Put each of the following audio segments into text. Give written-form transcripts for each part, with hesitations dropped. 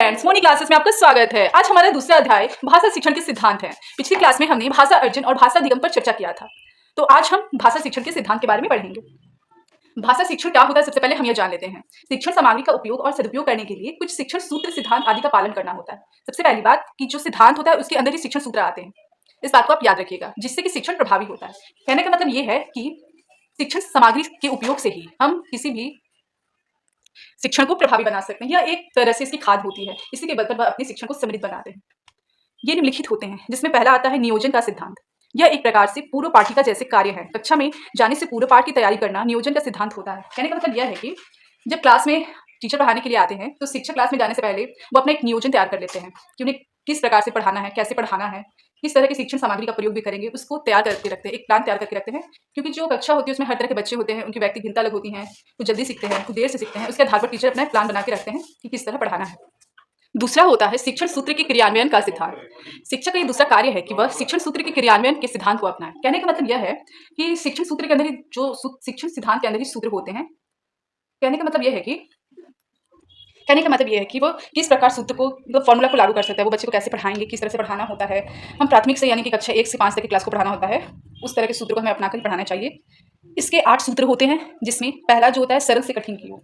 Friends, Moni classes में आपका स्वागत है। आज हमारा दूसरा अध्याय भाषा शिक्षण के सिद्धांत है। पिछली क्लास में हमने भाषा अर्जन और भाषा अधिगम पर चर्चा किया था। तो आज हम भाषा शिक्षण के सिद्धांत के बारे में पढ़ेंगे। भाषा शिक्षण क्या होता है, सबसे पहले हम यह जान लेते हैं। शिक्षण सामग्री का उपयोग और सदुपयोग करने के लिए कुछ शिक्षण सूत्र, सिद्धांत आदि का पालन करना होता है। सबसे पहली बात कि जो सिद्धांत होता है उसके अंदर ही शिक्षण सूत्र आते हैं। इस बात को आप याद रखिएगा, जिससे कि शिक्षण प्रभावी होता है। कहने का मतलब ये है कि शिक्षण सामग्री के उपयोग से ही हम किसी भी शिक्षण को प्रभावी बना सकते हैं। यह एक तरह से इसकी खाद होती है। इसी के बल पर वह अपने शिक्षण को समृद्ध बनाते हैं। ये निम्नलिखित होते हैं, जिसमें पहला आता है नियोजन का सिद्धांत। यह एक प्रकार से पूर्व पाठिका जैसे कार्य है। कक्षा में जाने से पूर्व पाठ की तैयारी करना नियोजन का सिद्धांत होता है। कहने का मतलब यह है कि जब क्लास में टीचर पढ़ाने के लिए आते हैं तो शिक्षक क्लास में जाने से पहले वो अपना एक नियोजन तैयार कर लेते हैं कि उन्हें किस प्रकार से पढ़ाना है, कैसे पढ़ाना है, किस तरह की शिक्षण सामग्री का प्रयोग भी करेंगे, उसको तैयार करके रखते हैं, एक प्लान तैयार करके रखते हैं। क्योंकि जो कक्षा होती है उसमें हर तरह के बच्चे होते हैं, उनकी व्यक्ति भिन्नता अलग होती है। कुछ जल्दी सीखते हैं, कुछ देर से सीखते हैं। उसके आधार पर टीचर अपना प्लान बना के रखते हैं कि किस तरह पढ़ाना है। दूसरा होता है शिक्षण सूत्र के क्रियान्वयन का सिद्धांत। शिक्षक का ये दूसरा कार्य है कि वह शिक्षण सूत्र के क्रियान्वयन के सिद्धांत को अपनाए। कहने का मतलब यह है कि शिक्षण सूत्र के अंदर ही जो शिक्षण सिद्धांत के अंदर ही सूत्र होते हैं। कहने का मतलब यह है कि वो किस प्रकार सूत्र को, मतलब फॉर्मूला को लागू कर सकता है। वो बच्चे को कैसे पढ़ाएंगे, किस तरह से पढ़ाना होता है। हम प्राथमिक से यानी कि कक्षा 1 से 5 तक की क्लास को पढ़ाना होता है, उस तरह के सूत्र को हमें अपनाकर पढ़ाना चाहिए। इसके 8 सूत्र होते हैं, जिसमें पहला जो होता है सरल से कठिन की ओर।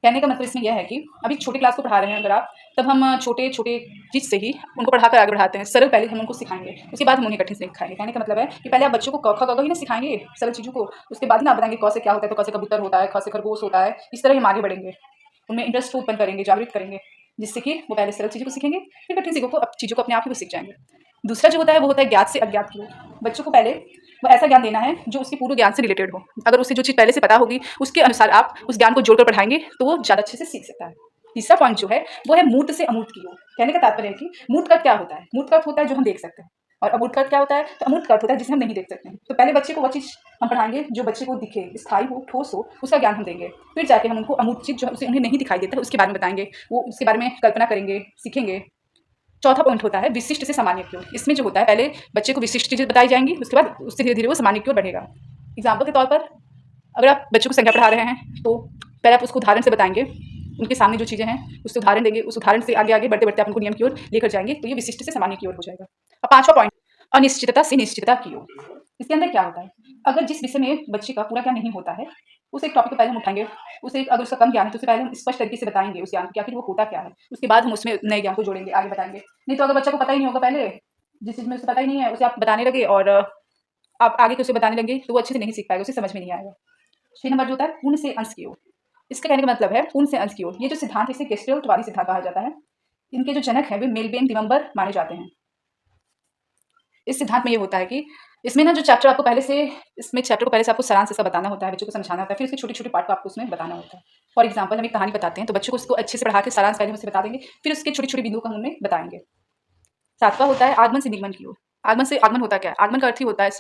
कहने का मतलब इसमें यह है कि अभी छोटी क्लास को पढ़ा रहे हैं अगर आप, तब हम छोटे छोटे चीज़ से ही उनको पढ़ाकर आगे बढ़ाते हैं। सरल पहले हम उनको सिखाएंगे, उसके बाद हम उन्हें कठिन से सिखाएंगे। कहने का मतलब है कि पहले आप बच्चों को क ख ग घ ही ना सिखाएंगे सरल चीज़ों को, उसके बाद ही ना आप बताएंगे क से क्या होता है, तो क से कबूतर होता है, ख से खरगोश होता है। इस तरह हम आगे बढ़ेंगे, उनमें इंटरेस्ट को उत्पन्न करेंगे, जागृत करेंगे, जिससे कि वो पहले सरल चीज़ों को सीखेंगे, फिर कठिन चीज़ों को अपने आप ही वो सीख जाएंगे। दूसरा जो होता है वो होता है ज्ञात से अज्ञात की ओर। बच्चों को पहले वो ऐसा ज्ञान देना है जो उसके पूर्व ज्ञान से रिलेटेड हो। अगर उसे जो चीज़ पहले से पता होगी उसके अनुसार आप उस ज्ञान को जोड़कर पढ़ाएंगे तो वो ज़्यादा अच्छे से सीख सकता है। तीसरा पॉइंट जो है वो है मूर्त से अमूर्त की ओर। कहने का तात्पर्य है कि मूर्त का क्या होता है। मूर्त का होता है जो हम देख सकते हैं, और अमूर्त का क्या होता है, तो अमूर्त का होता है जिसे हम नहीं देख सकते हैं। तो पहले बच्चे को वो चीज़ हम पढ़ाएंगे जो बच्चे को दिखे, स्थायी हो, ठोस हो, उसका ज्ञान हम देंगे। फिर जाके हम उनको अमूर्त चीज़ जो उसे उन्हें नहीं दिखाई देता है उसके बारे में बताएंगे, वो उसके बारे में कल्पना करेंगे, सीखेंगे। चौथा पॉइंट होता है विशिष्ट से सामान्य की ओर। इसमें जो होता है पहले बच्चे को विशिष्ट चीज़ें बताई जाएंगी, उसके बाद उससे धीरे धीरे वो सामान्य की ओर बढ़ेगा। एग्जाम्पल के तौर पर अगर आप बच्चों को संख्या पढ़ा रहे हैं तो पहले आप उसको उदाहरण से बताएंगे, उनके सामने जो चीज़ें हैं उससे उदाहरण देंगे, उस उदाहरण से आगे आगे बढ़ते बढ़ते आप उनको नियम की ओर लेकर जाएंगे, तो ये विशिष्ट से सामान्य की ओर हो जाएगा। अब पांचवा पॉइंट अनिश्चितता से निश्चितता की ओर। इसके अंदर क्या होता है, अगर जिस विषय में बच्चे का पूरा ज्ञान नहीं होता है उसे एक टॉपिक को पहले हम उठाएंगे, उसे अगर उसका कम ज्ञान है तो उसे पहले हम स्पष्ट तरीके से बताएंगे उस ज्ञान को क्या, फिर वो होता क्या है, उसके बाद हम उसमें नए ज्ञान को जोड़ेंगे, आगे बताएंगे। नहीं तो अगर बच्चा को पता ही नहीं होगा, पहले जिस चीज़ में उसे पता ही नहीं है उसे आप बताने लगे और आप आगे के उसे बताने लगे तो वो अच्छे से नहीं सीख पाएगा, उसे समझ में नहीं आएगा। 6 नंबर जो होता है पूर्ण से अंश की ओर। इसका कहने का मतलब है पूर्ण से अंश की ओर। ये जो सिद्धांत है इसे गेस्टल्ट सिद्धांत कहा जाता है। इनके जो जनक हैं वे मेलबेन दिगंबर माने जाते हैं। इस सिद्धांत में ये होता है कि इसमें ना जो चैप्टर आपको पहले से, इसमें चैप्टर को पहले से आपको सारांश से बताना होता है, बच्चों को समझाना होता है, फिर उसके छोटे छोटे पार्ट को आपको उसमें बताना होता है। फॉर एग्जाम्पल हम एक कहानी बताते हैं तो बच्चों को उसको अच्छे से पढ़ा के सारांश पहले उसे बता देंगे, फिर उसके छोटे छोटे बिंदु को हम उन्हें बताएंगे। सातवां होता है आगमन से निगमन की ओर। आगमन होता क्या है, आगमन का अर्थ ही होता है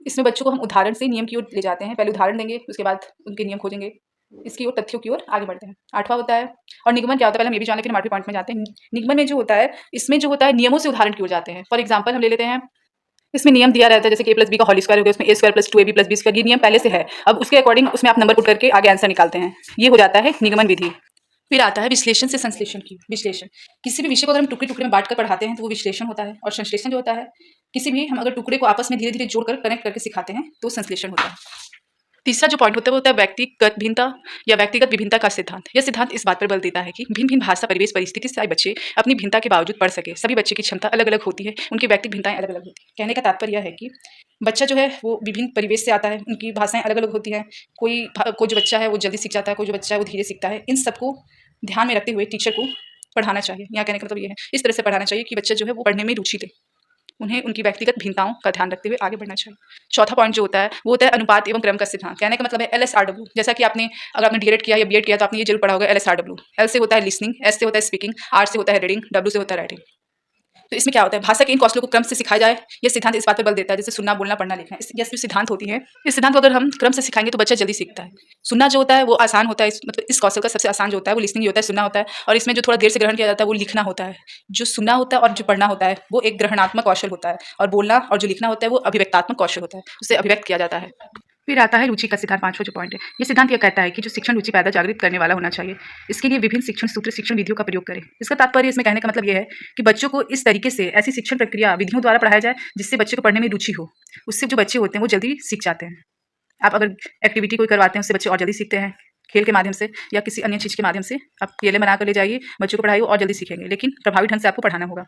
इसमें बच्चों को हम उदाहरण से नियम की ओर ले जाते हैं। पहले उदाहरण देंगे, उसके बाद उनके नियम खोजेंगे, इसकी ओर तथ्यों की ओर आगे बढ़ते हैं। आठवां होता है और निगमन क्या होता है, पहले हम ये भी जान लें फिर हम आठवें पॉइंट में जाते हैं। निगमन में जो होता है इसमें जो होता है नियमों से उदाहरण की ओर जाते हैं। फॉर एग्जाम्पल हम ले लेते हैं, इसमें नियम दिया रहता है जैसे कि a+b का होल स्क्वायर हो गया, उसमें a² + 2ab + b स्क्वायर, ये नियम पहले से है। अब उसके अकॉर्डिंग उसमें आप नंबर पुट करके आगे आंसर निकालते हैं। ये हो जाता है निगमन विधि। फिर आता है विश्लेषण से संश्लेषण की। विश्लेषण किसी भी विषय को अगर हम टुकड़े टुकड़े में बांट कर पढ़ाते हैं तो वो विश्लेषण होता है। और संश्लेषण जो होता है किसी भी हम अगर टुकड़े को आपस में धीरे धीरे जोड़कर कनेक्ट करके सिखाते हैं तो संश्लेषण होता है। तीसरा जो पॉइंट होता है वो होता है व्यक्तिगत भिन्नता या व्यक्तिगत विभिन्नता का सिद्धांत। यह सिद्धांत इस बात पर बल देता है कि भिन्न भिन्न भाषा, परिवेश, परिस्थिति से आए बच्चे अपनी भिन्नता के बावजूद पढ़ सके। सभी बच्चे की क्षमता अलग अलग होती है, उनकी व्यक्तिगत भिन्नताएं अलग अलग होती है। कहने का तात्पर्य यह है कि बच्चा जो है वो विभिन्न परिवेश से आता है, उनकी भाषाएं अलग अलग होती हैं। कोई जो बच्चा है वो जल्दी सीख जाता है, कोई जो बच्चा है वो धीरे सीखता है। इन सबको ध्यान में रखते हुए टीचर को पढ़ाना चाहिए। यहाँ कहने का मतलब ये है, इस तरह से पढ़ाना चाहिए कि बच्चा जो है वो पढ़ने में रुचि ले, उन्हें उनकी व्यक्तिगत भिन्नताओं का ध्यान रखते हुए आगे बढ़ना चाहिए। चौथा पॉइंट जो होता है वो होता है अनुपात एवं क्रम का सिद्धांत। कहने का मतलब है LSRW। जैसा कि अगर आपने डीएलएड किया या बीएड किया तो आपने ये जरूर पढ़ा होगा LSRW। L से होता है लिसनिंग, S से होता है स्पीकिंग, R से होता है रीडिंग, W से होता है राइटिंग। तो इसमें क्या होता है, भाषा के इन कौशलों को क्रम से सिखाया जाए, ये सिद्धांत इस बात पर बल देता है। जैसे सुनना, बोलना, पढ़ना, लिखना, ये जो सिद्धांत होती है, इस सिद्धांत को अगर हम क्रम से सिखाएंगे तो बच्चा जल्दी सीखता है। सुनना जो होता है वो आसान होता है, मतलब इस कौशल का सबसे आसान जो होता है वो लिसनिंग होता है, सुनना होता है। और इसमें जो थोड़ा देर से ग्रहण किया जाता है वो लिखना होता है। जो सुनना होता है और जो पढ़ना होता है वो एक ग्रहणात्मक कौशल होता है, और बोलना और जो लिखना होता है वो अभिव्यक्तात्मक कौशल होता है, उसे अभिव्यक्त किया जाता है। फिर आता है रुचि का सिद्धांत, पांचवा जो पॉइंट है। ये सिद्धांत यह कहता है कि जो शिक्षण रुचि पैदा जागृत करने वाला होना चाहिए। इसके लिए विभिन्न शिक्षण सूत्र, शिक्षण विधियों का प्रयोग करें। इसका तात्पर्य इसमें कहने का मतलब यह है कि बच्चों को इस तरीके से ऐसी शिक्षण प्रक्रिया विधियों द्वारा पढ़ाया जाए जिससे बच्चे को पढ़ने में रुचि हो। उससे जो बच्चे होते हैं वो जल्दी सीख जाते हैं। आप अगर एक्टिविटी कोई करवाते हैं उससे बच्चे और जल्दी सीखते हैं, खेल के माध्यम से या किसी अन्य चीज़ के माध्यम से आप केले बना कर ले जाइए, बच्चों को पढ़ाइए, और जल्दी सीखेंगे, लेकिन प्रभावी ढंग से आपको पढ़ाना होगा।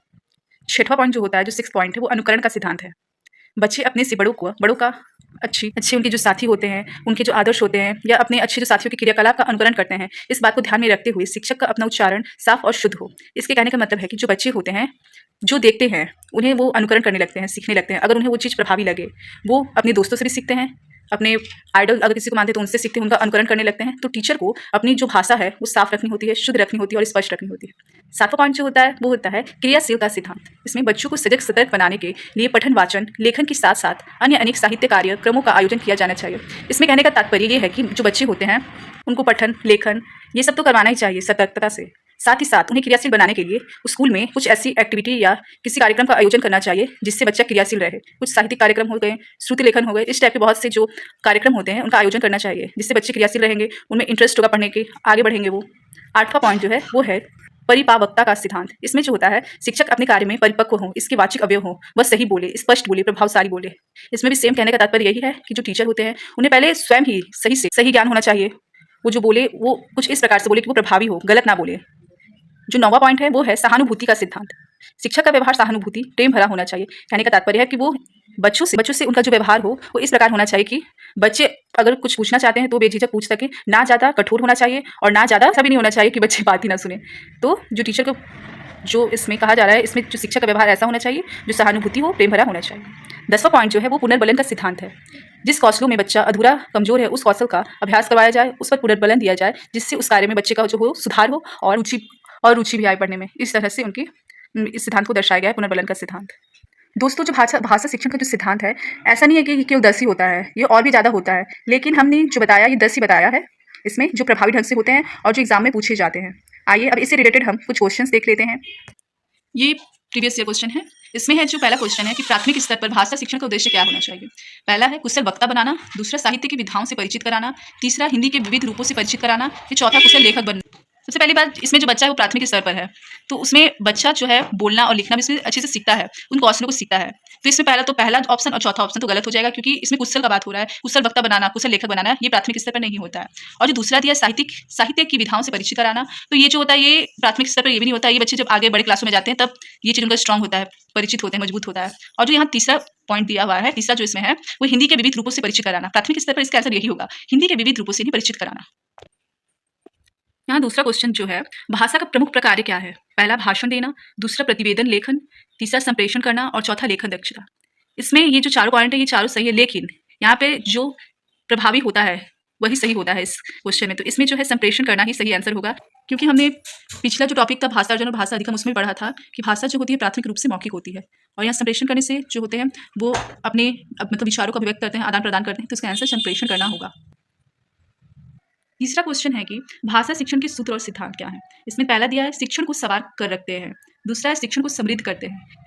छठवां पॉइंट जो होता है, जो 6 पॉइंट है, वो अनुकरण का सिद्धांत है। बच्चे अपने से बड़ों का अच्छे उनके जो साथी होते हैं, उनके जो आदर्श होते हैं, या अपने अच्छे जो साथियों की क्रियाकलाप का अनुकरण करते हैं। इस बात को ध्यान में रखते हुए शिक्षक का अपना उच्चारण साफ और शुद्ध हो। इसके कहने का मतलब है कि जो बच्चे होते हैं, जो देखते हैं उन्हें वो अनुकरण करने लगते हैं, सीखने लगते हैं। अगर उन्हें वो चीज़ प्रभावी लगे, वो अपने दोस्तों से भी सीखते हैं, अपने आइडल अगर किसी को मानते हैं तो उनसे सीखते हैं, उनका अनुकरण करने लगते हैं। तो टीचर को अपनी जो भाषा है वो साफ रखनी होती है, शुद्ध रखनी होती है और स्पष्ट रखनी होती है। 7वां पॉइंट जो होता है वो होता है क्रियाशील का सिद्धांत। इसमें बच्चों को सजग सतर्क बनाने के लिए पठन, वाचन, लेखन के साथ साथ अन्य अनेक साहित्य कार्यक्रमों का आयोजन किया जाना चाहिए। इसमें कहने का तात्पर्य ये है कि जो बच्चे होते हैं उनको पठन, लेखन ये सब तो करवाना ही चाहिए सतर्कता से। साथ ही साथ उन्हें क्रियाशील बनाने के लिए स्कूल में कुछ ऐसी एक्टिविटी या किसी कार्यक्रम का आयोजन करना चाहिए जिससे बच्चा क्रियाशील रहे। कुछ साहित्यिक कार्यक्रम हो गए, श्रुति लेखन हो गए, इस टाइप के बहुत से जो कार्यक्रम होते हैं उनका आयोजन करना चाहिए जिससे बच्चे क्रियाशील रहेंगे, उनमें इंटरेस्ट होगा पढ़ने के, आगे बढ़ेंगे वो। 8वां पॉइंट जो है वो है परिपावकता का सिद्धांत। इसमें जो होता है शिक्षक अपने कार्य में परिपक्व हो, इसके वाचिक अवयव हो, वह सही बोले, स्पष्ट बोले, प्रभावशाली बोले। इसमें भी सेम कहने का तात्पर्य यही है कि जो टीचर होते हैं उन्हें पहले स्वयं ही सही से सही ज्ञान होना चाहिए। वो जो बोले वो कुछ इस प्रकार से बोले कि वो प्रभावी हो, गलत ना बोले। जो 9वां पॉइंट है वो है सहानुभूति का सिद्धांत। शिक्षक का व्यवहार सहानुभूति, प्रेम भरा होना चाहिए। कहने का तात्पर्य है कि वो बच्चों से उनका जो व्यवहार हो वो इस प्रकार होना चाहिए कि बच्चे अगर कुछ पूछना चाहते हैं तो बेझिझक पूछ सके, ना ज़्यादा कठोर होना चाहिए और ना ज़्यादा ऐसा भी नहीं होना चाहिए कि बच्चे बात ही ना सुने। तो जो टीचर को जो इसमें कहा जा रहा है, इसमें जो शिक्षक का व्यवहार ऐसा होना चाहिए जो सहानुभूति हो, प्रेम भरा होना चाहिए। 10वां पॉइंट जो है वो पुनर्बलन का सिद्धांत है। जिस कौशलों में बच्चा अधूरा, कमजोर है, उस कौशल का अभ्यास करवाया जाए, उस पर पुनर्बलन दिया जाए जिससे उस कार्य में बच्चे का जो हो सुधार हो और रुचि भी आए पढ़ने में। इस तरह से उनकी इस सिद्धांत को दर्शाया गया है, पुनर्बलन का सिद्धांत। दोस्तों, जो भाषा शिक्षण का जो सिद्धांत है, ऐसा नहीं है कि केवल 10 ही होता है, ये और भी ज़्यादा होता है, लेकिन हमने जो बताया ये 10 ही बताया है। इसमें जो प्रभावी ढंग से होते हैं और जो एग्जाम में पूछे जाते हैं। आइए अब इससे रिलेटेड हम कुछ क्वेश्चंस देख लेते हैं। ये प्रीवियस ईयर क्वेश्चन है। इसमें है जो पहला क्वेश्चन है कि प्राथमिक स्तर पर भाषा शिक्षण का उद्देश्य क्या होना चाहिए। पहला है कुशल वक्ता बनाना, दूसरा साहित्य की विधाओं से परिचित कराना, तीसरा हिंदी के विविध रूपों से परिचित कराना, फिर चौथा कुशल लेखक बनना। सबसे पहली बात, इसमें जो बच्चा है वो प्राथमिक स्तर पर है, तो उसमें बच्चा जो है बोलना और लिखना भी इसमें अच्छे से सीखता है, उन कौशलों को सीखता है। तो इसमें पहला ऑप्शन और चौथा ऑप्शन तो गलत हो जाएगा, क्योंकि इसमें कुशल का बात हो रहा है। कुशल वक्ता बनाना, कुशल लेखक बनाना, ये प्राथमिक स्तर पर नहीं होता है। और जो दूसरा दिया साहित्य की विधाओं से परिचित कराना, तो ये जो होता है ये प्राथमिक स्तर पर ये भी नहीं होता है। ये बच्चे जब आगे बड़े क्लासों में जाते हैं तब ये चीज़ उनका स्ट्रॉन्ग होता है, परिचित होते हैं, मजबूत होता है। और जो यहाँ तीसरा पॉइंट दिया हुआ है, तीसरा जो इसमें है वो हिंदी के विविध रूपों से परिचित कराना। प्राथमिक स्तर पर इसका आंसर यही होगा, हिंदी के विविध रूपों से ही परिचित कराना। यहाँ दूसरा क्वेश्चन जो है, भाषा का प्रमुख प्रकार क्या है। पहला भाषण देना, दूसरा प्रतिवेदन लेखन, तीसरा संप्रेषण करना और चौथा लेखन दक्षता। इसमें ये जो चारों पॉइंट है ये चारों सही है, लेकिन यहाँ पे जो प्रभावी होता है वही सही होता है इस क्वेश्चन में। तो इसमें जो है संप्रेषण करना ही सही आंसर होगा, क्योंकि हमने पिछला जो टॉपिक था भाषा अर्जन और भाषा अधिगम, उसमें पढ़ा था कि भाषा जो होती है प्राथमिक रूप से मौखिक होती है, और यहाँ संप्रेषण करने से जो होते हैं वो अपने मतलब विचारों को अभिव्यक्त करते हैं, आदान प्रदान करते हैं। तो इसका आंसर संप्रेषण करना होगा। तीसरा क्वेश्चन है कि भाषा शिक्षण के सूत्र और सिद्धांत क्या है। इसमें पहला दिया है शिक्षण को सवार कर रखते हैं, दूसरा है शिक्षण को समृद्ध करते हैं,